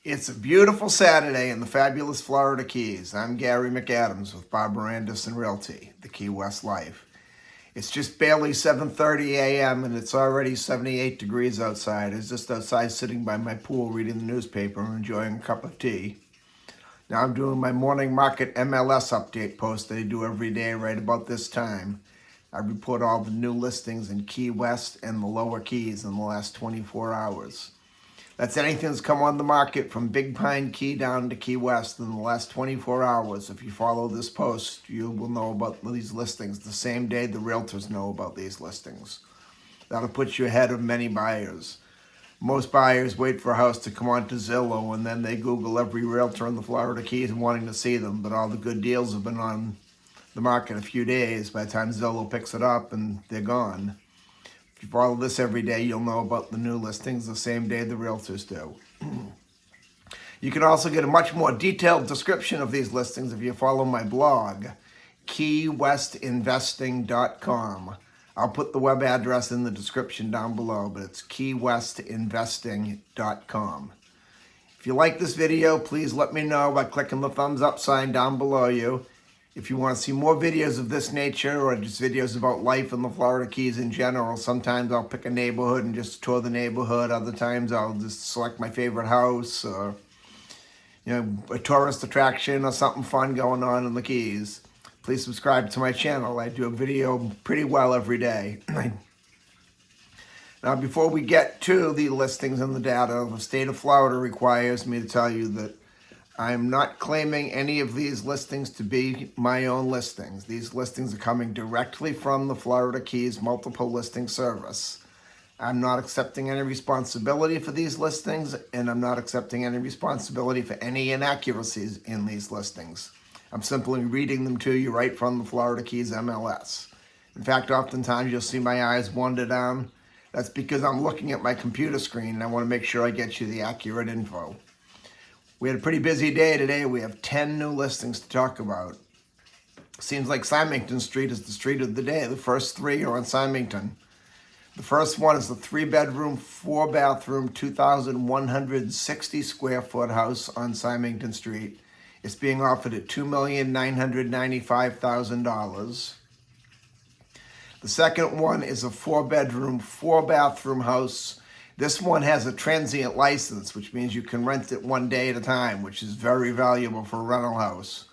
It's a beautiful Saturday in the fabulous Florida Keys. I'm Gary McAdams with Barbara Anderson Realty, the Key West Life. It's just barely 7:30 a.m. and it's already 78 degrees outside. I was just outside sitting by my pool reading the newspaper and enjoying a cup of tea. Now I'm doing my morning market MLS update post that I do every day right about this time. I report all the new listings in Key West and the Lower Keys in the last 24 hours. That's anything that's come on the market from Big Pine Key down to Key West in the last 24 hours. If you follow this post, you will know about these listings the same day the Realtors know about these listings. That'll put you ahead of many buyers. Most buyers wait for a house to come onto Zillow and then they Google every Realtor in the Florida Keys wanting to see them, but all the good deals have been on the market a few days by the time Zillow picks it up and they're gone. If you follow this every day, you'll know about the new listings the same day the Realtors do. You can also get a much more detailed description of these listings if you follow my blog, keywestinvesting.com. I'll put the web address in the description down below, but it's keywestinvesting.com. If you like this video, please let me know by clicking the thumbs up sign down below you. If you want to see more videos of this nature or just videos about life in the Florida Keys in general, sometimes I'll pick a neighborhood and just tour the neighborhood. Other times I'll just select my favorite house or a tourist attraction or something fun going on in the Keys. Please subscribe to my channel. I do a video pretty well every day. Now, before we get to the listings and the data, the state of Florida requires me to tell you that I am not claiming any of these listings to be my own listings. These listings are coming directly from the Florida Keys Multiple Listing Service. I'm not accepting any responsibility for these listings, and I'm not accepting any responsibility for any inaccuracies in these listings. I'm simply reading them to you right from the Florida Keys MLS. In fact, oftentimes you'll see my eyes wander down. That's because I'm looking at my computer screen and I want to make sure I get you the accurate info. We had a pretty busy day today. We have 10 new listings to talk about. Seems like Symington Street is the street of the day. The first three are on Symington. The first one is the 3-bedroom, 4-bathroom, 2,160 square foot house on Symington Street. It's being offered at $2,995,000. The second one is a 4-bedroom, 4-bathroom house. This one has a transient license, which means you can rent it one day at a time, which is very valuable for a rental house.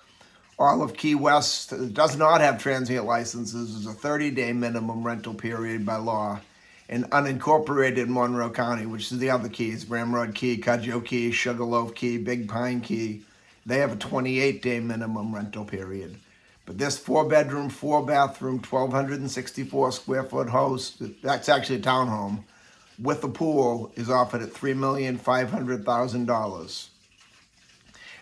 All of Key West does not have transient licenses. There's a 30-day minimum rental period by law. And unincorporated Monroe County, which is the other Keys, Ramrod Key, Cudjoe Key, Sugarloaf Key, Big Pine Key, they have a 28-day minimum rental period. But this 4-bedroom, 4-bathroom, 1,264 square foot house, that's actually a townhome, with a pool is offered at $3,500,000.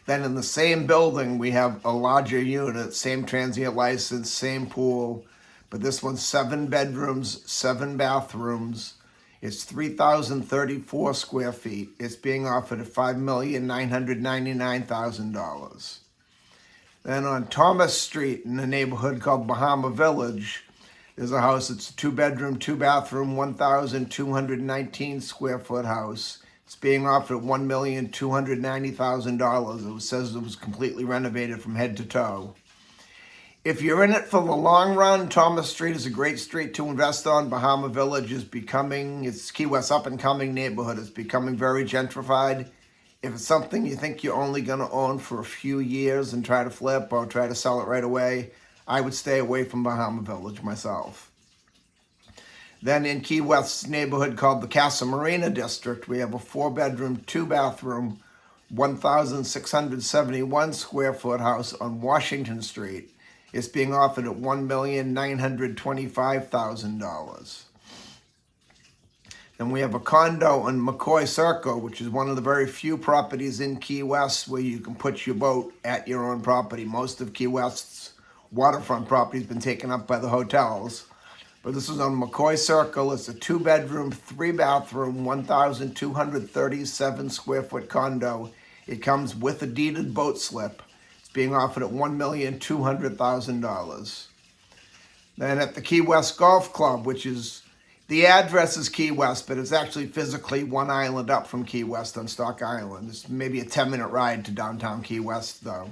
Then in the same building, we have a larger unit, same transient license, same pool, but this one's 7 bedrooms, 7 bathrooms. It's 3,034 square feet. It's being offered at $5,999,000. Then on Thomas Street in a neighborhood called Bahama Village, there's a house. It's a 2-bedroom, 2-bathroom, 1,219 square foot house. It's being offered at $1,290,000. It says it was completely renovated from head to toe. If you're in it for the long run, Thomas Street is a great street to invest on. Bahama Village is it's Key West's up-and-coming neighborhood. It's becoming very gentrified. If it's something you think you're only going to own for a few years and try to flip or try to sell it right away, I would stay away from Bahama Village myself. Then in Key West's neighborhood called the Casa Marina District, we have a 4-bedroom, 2-bathroom, 1,671 square foot house on Washington Street. It's being offered at $1,925,000. Then we have a condo on McCoy Circle, which is one of the very few properties in Key West where you can put your boat at your own property. Most of Key West's waterfront property has been taken up by the hotels. But this is on McCoy Circle. It's a 2-bedroom, 3-bathroom, 1,237 square foot condo. It comes with a deeded boat slip. It's being offered at $1,200,000. Then at the Key West Golf Club, which is The address is Key West, but it's actually physically one island up from Key West on Stock Island. It's maybe a 10-minute ride to downtown Key West, though.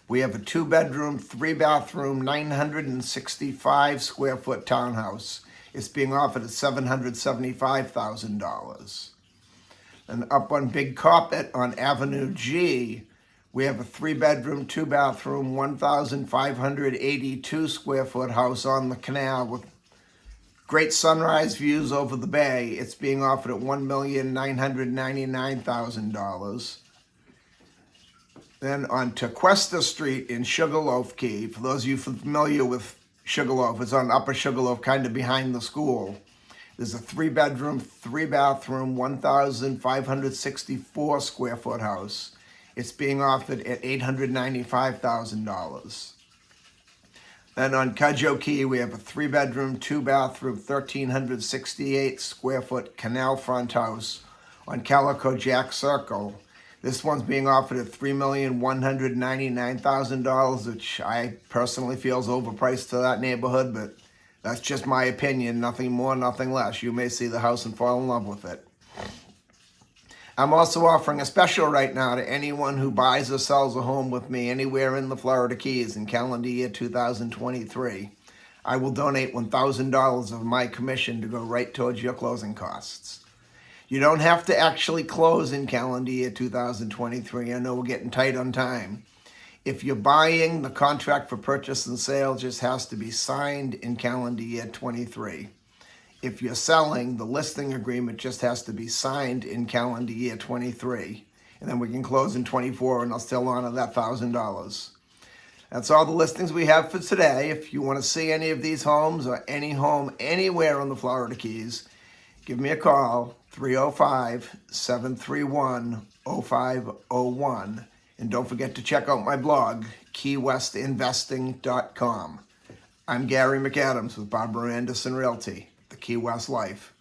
We have a 2-bedroom, 3-bathroom, 965 square foot townhouse. It's being offered at $775,000. And up on Big Carpet on Avenue G, we have a 3-bedroom, 2-bathroom, 1,582 square foot house on the canal with great sunrise views over the bay. It's being offered at $1,999,000. Then on Tequesta Street in Sugarloaf Key, for those of you familiar with Sugarloaf, it's on Upper Sugarloaf, kind of behind the school. There's a 3-bedroom, 3-bathroom, 1,564 square foot house. It's being offered at $895,000. Then on Cudjoe Key, we have a 3-bedroom, 2-bathroom, 1,368 square foot canal front house on Calico Jack Circle. This one's being offered at $3,199,000, which I personally feel is overpriced to that neighborhood, but that's just my opinion, nothing more, nothing less. You may see the house and fall in love with it. I'm also offering a special right now to anyone who buys or sells a home with me anywhere in the Florida Keys in calendar year 2023. I will donate $1,000 of my commission to go right towards your closing costs. You don't have to actually close in calendar year 2023. I know we're getting tight on time. If you're buying, the contract for purchase and sale just has to be signed in calendar year 23. If you're selling, the listing agreement just has to be signed in calendar year 23. And then we can close in 24 and I'll still honor that $1,000. That's all the listings we have for today. If you want to see any of these homes or any home anywhere on the Florida Keys, give me a call, 305-731-0501. And don't forget to check out my blog, keywestinvesting.com. I'm Gary McAdams with Barbara Anderson Realty, the Key West Life.